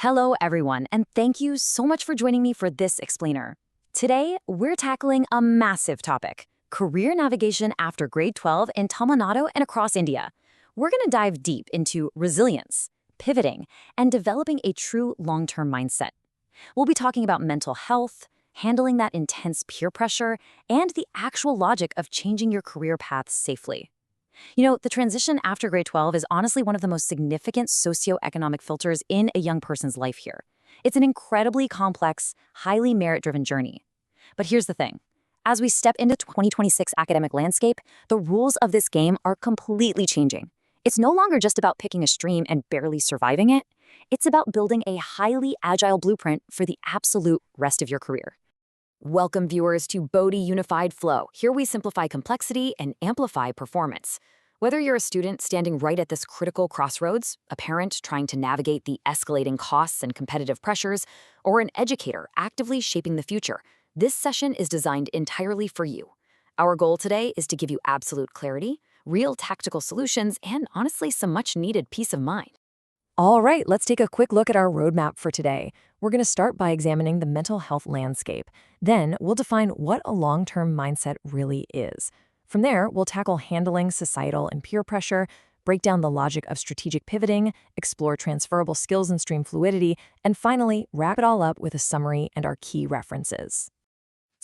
Hello, everyone, and thank you so much for joining me for this explainer. Today, we're tackling a massive topic, career navigation after grade 12 in Tamil Nadu and across India. We're going to dive deep into resilience, pivoting, and developing a true long-term mindset. We'll be talking about mental health, handling that intense peer pressure, and the actual logic of changing your career path safely. The transition after grade 12 is honestly one of the most significant socioeconomic filters in a young person's life here. It's an incredibly complex, highly merit-driven journey. But here's the thing. As we step into 2026 academic landscape, the rules of this game are completely changing. It's no longer just about picking a stream and barely surviving it. It's about building a highly agile blueprint for the absolute rest of your career. Welcome, viewers, to Bodhi Unified Flow. Here we simplify complexity and amplify performance. Whether you're a student standing right at this critical crossroads, a parent trying to navigate the escalating costs and competitive pressures, or an educator actively shaping the future, this session is designed entirely for you. Our goal today is to give you absolute clarity, real tactical solutions, and honestly, some much-needed peace of mind. All right, let's take a quick look at our roadmap for today. We're going to start by examining the mental health landscape. Then we'll define what a long-term mindset really is. From there, we'll tackle handling societal and peer pressure, break down the logic of strategic pivoting, explore transferable skills and stream fluidity, and finally, wrap it all up with a summary and our key references.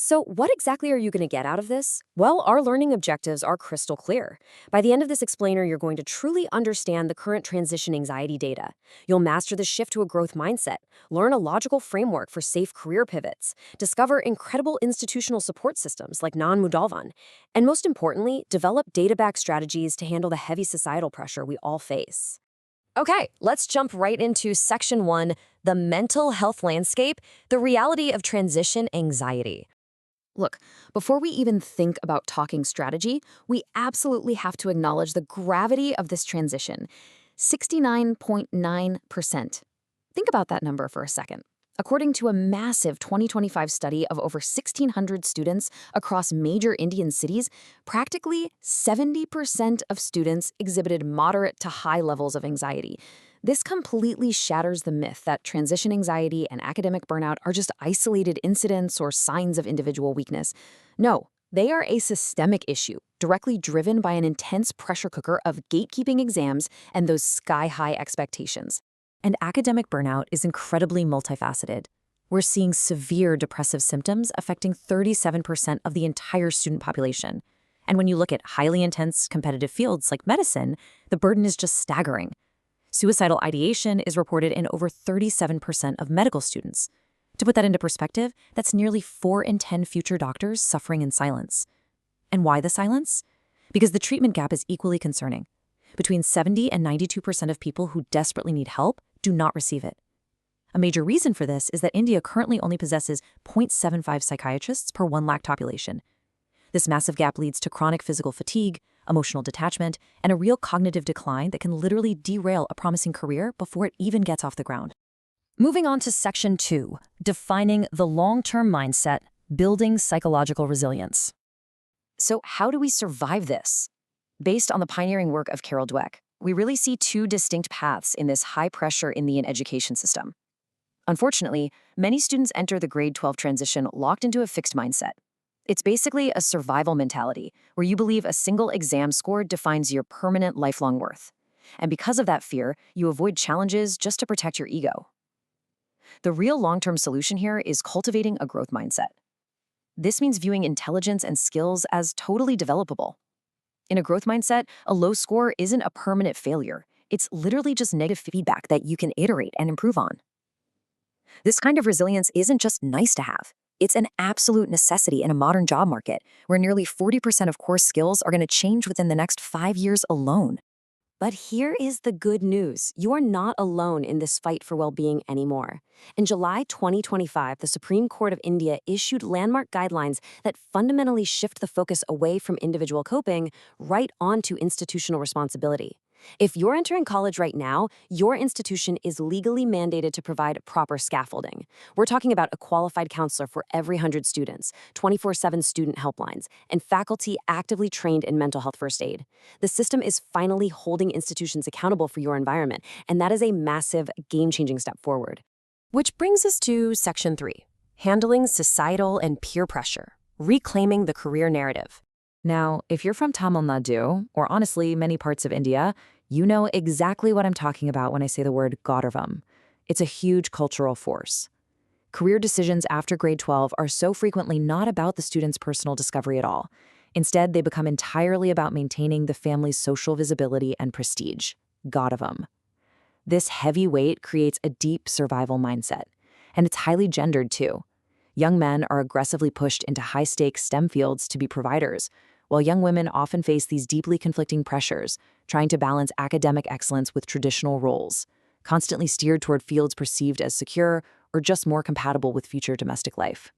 So what exactly are you going to get out of this? Well, our learning objectives are crystal clear. By the end of this explainer, you're going to truly understand the current transition anxiety data. You'll master the shift to a growth mindset, learn a logical framework for safe career pivots, discover incredible institutional support systems like Naan Mudhalvan, and most importantly, develop data-backed strategies to handle the heavy societal pressure we all face. Okay, let's jump right into Section 1, the mental health landscape, the reality of transition anxiety. Look, before we even think about talking strategy, we absolutely have to acknowledge the gravity of this transition. 69.9%. Think about that number for a second. According to a massive 2025 study of over 1,600 students across major Indian cities, practically 70% of students exhibited moderate to high levels of anxiety. This completely shatters the myth that transition anxiety and academic burnout are just isolated incidents or signs of individual weakness. No, they are a systemic issue, directly driven by an intense pressure cooker of gatekeeping exams and those sky-high expectations. And academic burnout is incredibly multifaceted. We're seeing severe depressive symptoms affecting 37% of the entire student population. And when you look at highly intense competitive fields like medicine, the burden is just staggering. Suicidal ideation is reported in over 37% of medical students. To put that into perspective, that's nearly 4 in 10 future doctors suffering in silence. And why the silence? Because the treatment gap is equally concerning. Between 70 and 92% of people who desperately need help do not receive it. A major reason for this is that India currently only possesses 0.75 psychiatrists per 1 lakh population. This massive gap leads to chronic physical fatigue, emotional detachment, and a real cognitive decline that can literally derail a promising career before it even gets off the ground. Moving on to Section 2, defining the long-term mindset, building psychological resilience. So how do we survive this? Based on the pioneering work of Carol Dweck, we really see 2 distinct paths in this high-pressure Indian education system. Unfortunately, many students enter the grade 12 transition locked into a fixed mindset. It's basically a survival mentality, where you believe a single exam score defines your permanent lifelong worth. And because of that fear, you avoid challenges just to protect your ego. The real long-term solution here is cultivating a growth mindset. This means viewing intelligence and skills as totally developable. In a growth mindset, a low score isn't a permanent failure. It's literally just negative feedback that you can iterate and improve on. This kind of resilience isn't just nice to have. It's an absolute necessity in a modern job market, where nearly 40% of core skills are going to change within the next 5 years alone. But here is the good news. You are not alone in this fight for well-being anymore. In July 2025, the Supreme Court of India issued landmark guidelines that fundamentally shift the focus away from individual coping right onto institutional responsibility. If you're entering college right now, your institution is legally mandated to provide proper scaffolding. We're talking about a qualified counselor for every 100 students, 24/7 student helplines, and faculty actively trained in mental health first aid. The system is finally holding institutions accountable for your environment, and that is a massive, game-changing step forward. Which brings us to Section 3, handling societal and peer pressure, reclaiming the career narrative. Now, if you're from Tamil Nadu, or honestly many parts of India, you know exactly what I'm talking about when I say the word Gauravam. It's a huge cultural force. Career decisions after grade 12 are so frequently not about the student's personal discovery at all. Instead, they become entirely about maintaining the family's social visibility and prestige. Gauravam. This heavy weight creates a deep survival mindset, and it's highly gendered too. Young men are aggressively pushed into high-stakes STEM fields to be providers, while young women often face these deeply conflicting pressures, trying to balance academic excellence with traditional roles, constantly steered toward fields perceived as secure or just more compatible with future domestic life.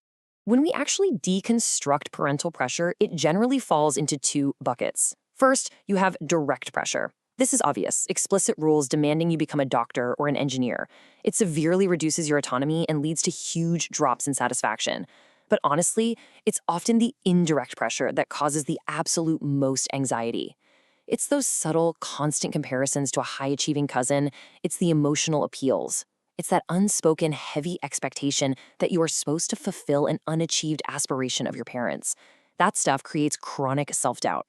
When we actually deconstruct parental pressure, it generally falls into two buckets. First, you have direct pressure. This is obvious, explicit rules demanding you become a doctor or an engineer. It severely reduces your autonomy and leads to huge drops in satisfaction. But honestly, it's often the indirect pressure that causes the absolute most anxiety. It's those subtle, constant comparisons to a high-achieving cousin. It's the emotional appeals. It's that unspoken, heavy expectation that you are supposed to fulfill an unachieved aspiration of your parents. That stuff creates chronic self-doubt.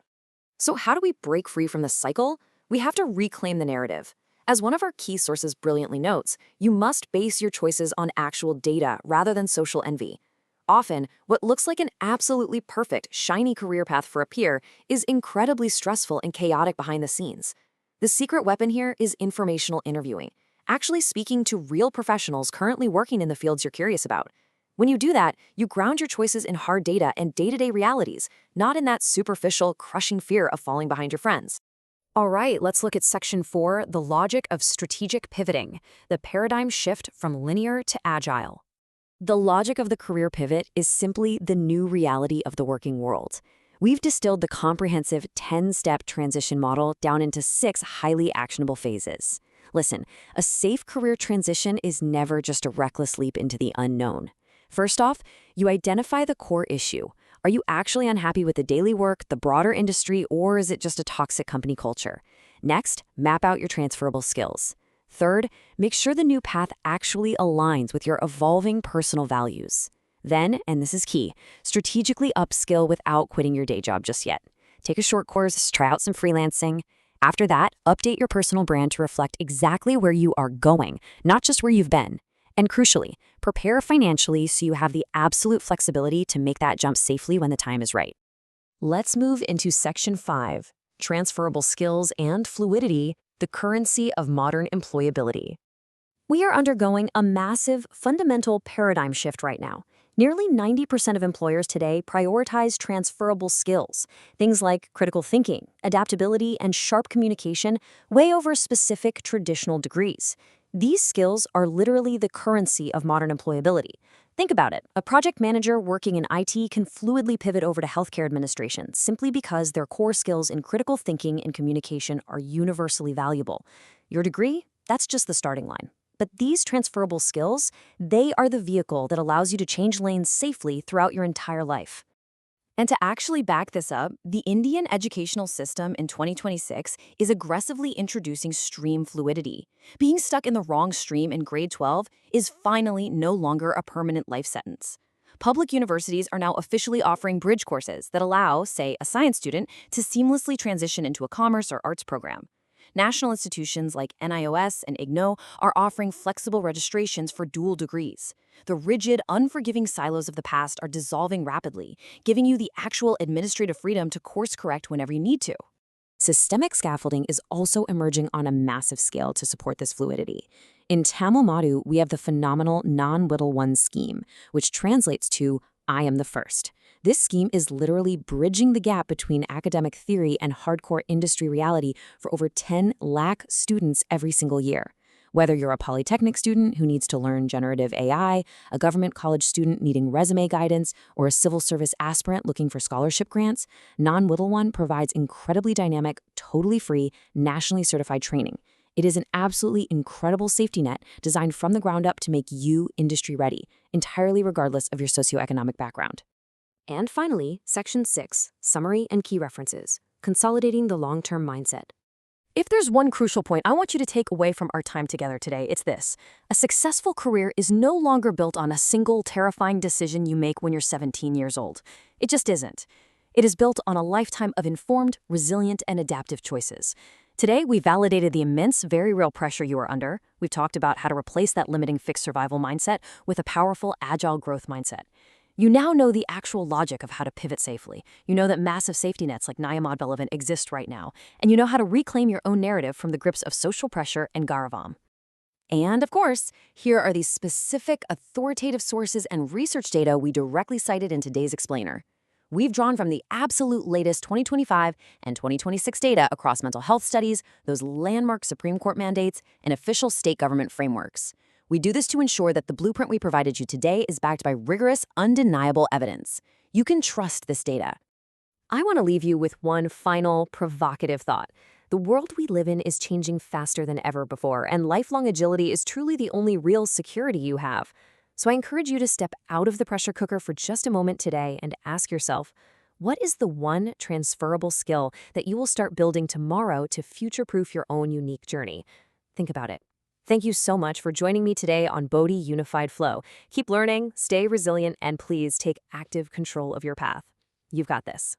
So how do we break free from this cycle? We have to reclaim the narrative. As one of our key sources brilliantly notes, you must base your choices on actual data rather than social envy. Often, what looks like an absolutely perfect, shiny career path for a peer is incredibly stressful and chaotic behind the scenes. The secret weapon here is informational interviewing, actually speaking to real professionals currently working in the fields you're curious about. When you do that, you ground your choices in hard data and day-to-day realities, not in that superficial, crushing fear of falling behind your friends. All right, let's look at Section 4, the logic of strategic pivoting, the paradigm shift from linear to agile. The logic of the career pivot is simply the new reality of the working world. We've distilled the comprehensive 10-step transition model down into 6 highly actionable phases. Listen, a safe career transition is never just a reckless leap into the unknown. First off, you identify the core issue. Are you actually unhappy with the daily work, the broader industry, or is it just a toxic company culture? Next, map out your transferable skills. Third, make sure the new path actually aligns with your evolving personal values. Then, and this is key, strategically upskill without quitting your day job just yet. Take a short course, try out some freelancing. After that, update your personal brand to reflect exactly where you are going, not just where you've been. And crucially, prepare financially so you have the absolute flexibility to make that jump safely when the time is right. Let's move into Section 5, transferable skills and fluidity, the currency of modern employability. We are undergoing a massive, fundamental paradigm shift right now. Nearly 90% of employers today prioritize transferable skills, things like critical thinking, adaptability, and sharp communication, way over specific traditional degrees. These skills are literally the currency of modern employability. Think about it. A project manager working in IT can fluidly pivot over to healthcare administration simply because their core skills in critical thinking and communication are universally valuable. Your degree? That's just the starting line. But these transferable skills, they are the vehicle that allows you to change lanes safely throughout your entire life. And to actually back this up, the Indian educational system in 2026 is aggressively introducing stream fluidity. Being stuck in the wrong stream in grade 12 is finally no longer a permanent life sentence. Public universities are now officially offering bridge courses that allow, say, a science student to seamlessly transition into a commerce or arts program. National institutions like NIOS and IGNO are offering flexible registrations for dual degrees. The rigid, unforgiving silos of the past are dissolving rapidly, giving you the actual administrative freedom to course correct whenever you need to. Systemic scaffolding is also emerging on a massive scale to support this fluidity. In Tamil Nadu, we have the phenomenal Naan scheme, which translates to I am the first. This scheme is literally bridging the gap between academic theory and hardcore industry reality for over 10 lakh students every single year. Whether you're a polytechnic student who needs to learn generative AI, a government college student needing resume guidance, or a civil service aspirant looking for scholarship grants, Mudhalvan provides incredibly dynamic, totally free, nationally certified training. It is an absolutely incredible safety net designed from the ground up to make you industry ready, entirely regardless of your socioeconomic background. And finally, Section 6, Summary and Key References, Consolidating the Long-Term Mindset. If there's one crucial point I want you to take away from our time together today, it's this. A successful career is no longer built on a single terrifying decision you make when you're 17 years old. It just isn't. It is built on a lifetime of informed, resilient, and adaptive choices. Today, we validated the immense, very real pressure you are under. We've talked about how to replace that limiting fixed survival mindset with a powerful, agile growth mindset. You now know the actual logic of how to pivot safely. You know that massive safety nets like Mudhalvan exist right now, and you know how to reclaim your own narrative from the grips of social pressure and Garavam. And of course, here are the specific authoritative sources and research data we directly cited in today's explainer. We've drawn from the absolute latest 2025 and 2026 data across mental health studies, those landmark Supreme Court mandates, and official state government frameworks. We do this to ensure that the blueprint we provided you today is backed by rigorous, undeniable evidence. You can trust this data. I want to leave you with one final, provocative thought. The world we live in is changing faster than ever before, and lifelong agility is truly the only real security you have. So I encourage you to step out of the pressure cooker for just a moment today and ask yourself, what is the one transferable skill that you will start building tomorrow to future-proof your own unique journey? Think about it. Thank you so much for joining me today on Bodhi Unified Flow. Keep learning, stay resilient, and please take active control of your path. You've got this.